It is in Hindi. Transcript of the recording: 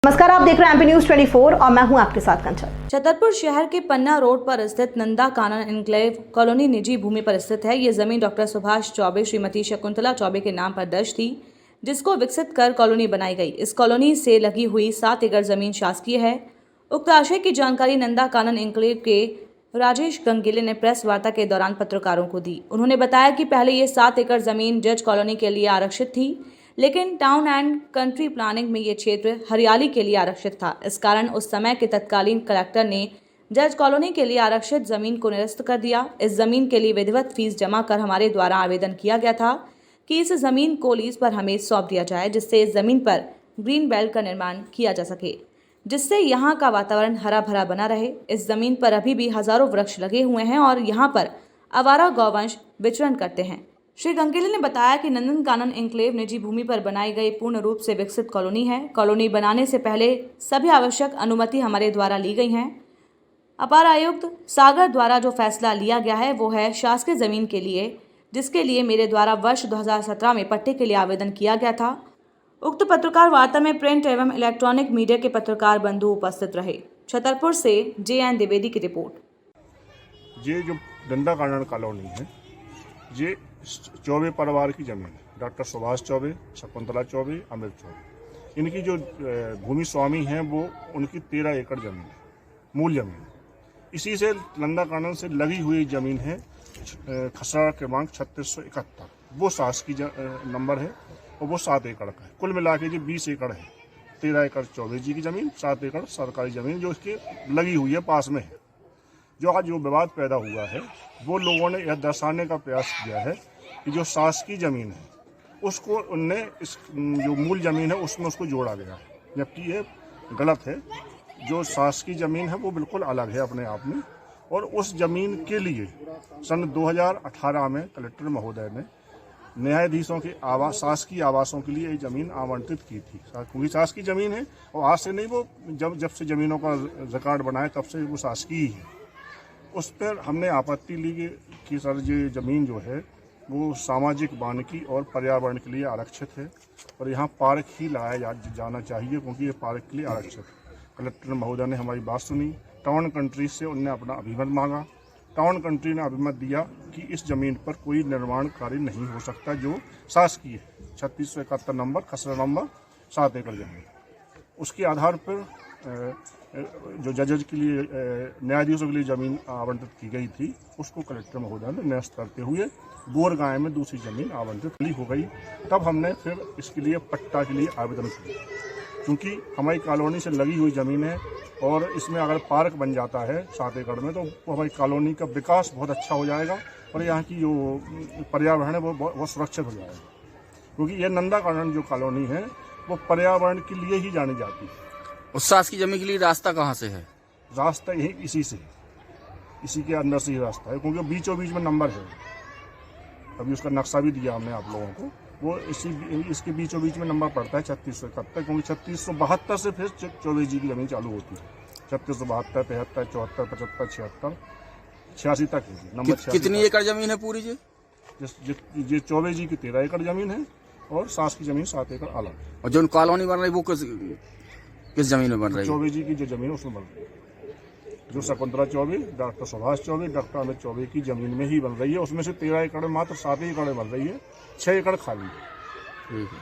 नमस्कार, आप देख रहे हैं एमपी न्यूज 24 और मैं हूं आपके साथ कंचन। छतरपुर शहर के पन्ना रोड पर स्थित नंदा कानन एन्क्लेव कॉलोनी निजी भूमि पर स्थित है। ये जमीन डॉक्टर सुभाष चौबे श्रीमती शकुंतला चौबे के नाम पर दर्ज थी, जिसको विकसित कर कॉलोनी बनाई गई। इस कॉलोनी से लगी हुई 7 एकड़ जमीन शासकीय है। उक्त आशय की जानकारी नंदा कानन एन्क्लेव के राजेश गंगेले ने प्रेस वार्ता के दौरान पत्रकारों को दी। उन्होंने बताया कि पहले ये 7 एकड़ जमीन जज कॉलोनी के लिए आरक्षित थी, लेकिन टाउन एंड कंट्री प्लानिंग में ये क्षेत्र हरियाली के लिए आरक्षित था। इस कारण उस समय के तत्कालीन कलेक्टर ने जज कॉलोनी के लिए आरक्षित जमीन को निरस्त कर दिया। इस जमीन के लिए विधिवत फीस जमा कर हमारे द्वारा आवेदन किया गया था कि इस जमीन को लीज पर हमें सौंप दिया जाए, जिससे इस जमीन पर ग्रीन बेल्ट का निर्माण किया जा सके, जिससे यहाँ का वातावरण हरा भरा बना रहे। इस जमीन पर अभी भी हजारों वृक्ष लगे हुए हैं और यहाँ पर आवारा गौवंश विचरण करते हैं। श्री गंगेले ने बताया कि नंदन कानन एन्क्लेव निजी भूमि पर बनाई गई पूर्ण रूप से विकसित कॉलोनी है। कॉलोनी बनाने से पहले सभी आवश्यक अनुमति हमारे द्वारा ली गई हैं। अपर आयुक्त सागर द्वारा जो फैसला लिया गया है वो है शासकीय जमीन के लिए, जिसके लिए मेरे द्वारा वर्ष 2017 में पट्टे के लिए आवेदन किया गया था। उक्त पत्रकार वार्ता में प्रिंट एवं इलेक्ट्रॉनिक मीडिया के पत्रकार बंधु उपस्थित रहे। छतरपुर से JN द्विवेदी की रिपोर्ट। ये जो नंदा कानन कॉलोनी है, ये चौबे परिवार की जमीन है। डॉक्टर सुभाष चौबे, शकुंतला चौबे, अमित चौबे, इनकी जो भूमि स्वामी हैं वो उनकी 13 एकड़ जमीन है, मूल जमीन। इसी से नंदा कानन से लगी हुई जमीन है खसरा क्रमांक 3671, वो शासकीय नंबर है और वो 7 एकड़ का है। कुल मिला के जो 20 एकड़ है। 13 एकड़ चौबे जी की जमीन, 7 एकड़ सरकारी जमीन जो इसकी लगी हुई है, पास में है। जो आज जो विवाद पैदा हुआ है वो लोगों ने यह दर्शाने का प्रयास किया है कि जो शासकीय जमीन है उसको उनने इस जो मूल जमीन है उसमें उसको जोड़ा गया, जबकि ये गलत है। जो शासकीय जमीन है वो बिल्कुल अलग है अपने आप में। और उस जमीन के लिए सन 2018 में कलेक्टर महोदय ने न्यायाधीशों के शासकीय आवासों के लिए ये जमीन आवंटित की थी, क्योंकि शासकीय जमीन है और आज से नहीं, वो जब से जमीनों का रिकॉर्ड बनाया तब से वो शासकीय है। उस पर हमने आपत्ति ली कि सर ये ज़मीन जो है वो सामाजिक वानिकी और पर्यावरण के लिए आरक्षित है और यहाँ पार्क ही लगाया जाना चाहिए, क्योंकि ये पार्क के लिए आरक्षित है। कलेक्टर महोदय ने हमारी बात सुनी। टाउन कंट्री से उनने अपना अभिमत मांगा। टाउन कंट्री ने अभिमत दिया कि इस ज़मीन पर कोई निर्माण कार्य नहीं हो सकता जो शासकीय है। 3671 नंबर, खसरा नंबर, 7 एकड़ जमीन। उसके आधार पर जो जजेज के लिए, न्यायाधीशों के लिए ज़मीन आवंटित की गई थी, उसको कलेक्टर महोदय ने निरस्त करते हुए बोरगांव में दूसरी ज़मीन आवंटित हो गई। तब हमने फिर इसके लिए पट्टा के लिए आवेदन किया, क्योंकि हमारी कॉलोनी से लगी हुई ज़मीन है और इसमें अगर पार्क बन जाता है 7 एकड़ में तो हमारी कॉलोनी का विकास बहुत अच्छा हो जाएगा और यहाँ की जो पर्यावरण है वो बहुत सुरक्षित हो जाएगा, क्योंकि ये नंदा कानन जो कॉलोनी है वो पर्यावरण के लिए ही जानी जाती है। उस शासकीय जमीन के लिए रास्ता कहाँ से है? रास्ता यही इसी से, इसी के अंदर से ही रास्ता है, क्योंकि बीचों बीच में नंबर है। अभी उसका नक्शा भी दिया हमने आप लोगों को, वो इसके बीचों बीच में नंबर पड़ता है 3671, क्योंकि 3672 से फिर चौबे जी की जमीन चालू होती है। 3672, 73, 74, 75, 76, 86 तक है नंबर। कितनी एकड़ जमीन है पूरी जी? ये चौबे जी की 13 एकड़ जमीन है और सास की जमीन 7 एकड़ अलग। और जो कॉलोनी बन रही है वो किस जमीन में बन रही है? चौबे जी की जो जमीन है उसमें बन रही है। जो शकुंतला चौबे, डॉक्टर सुभाष चौबे, डॉक्टर अमित चौबे की जमीन में ही बन रही है। उसमें से 13 एकड़ मात्र 7 एकड़ बन रही है, 6 एकड़ खाली है। ठीक है।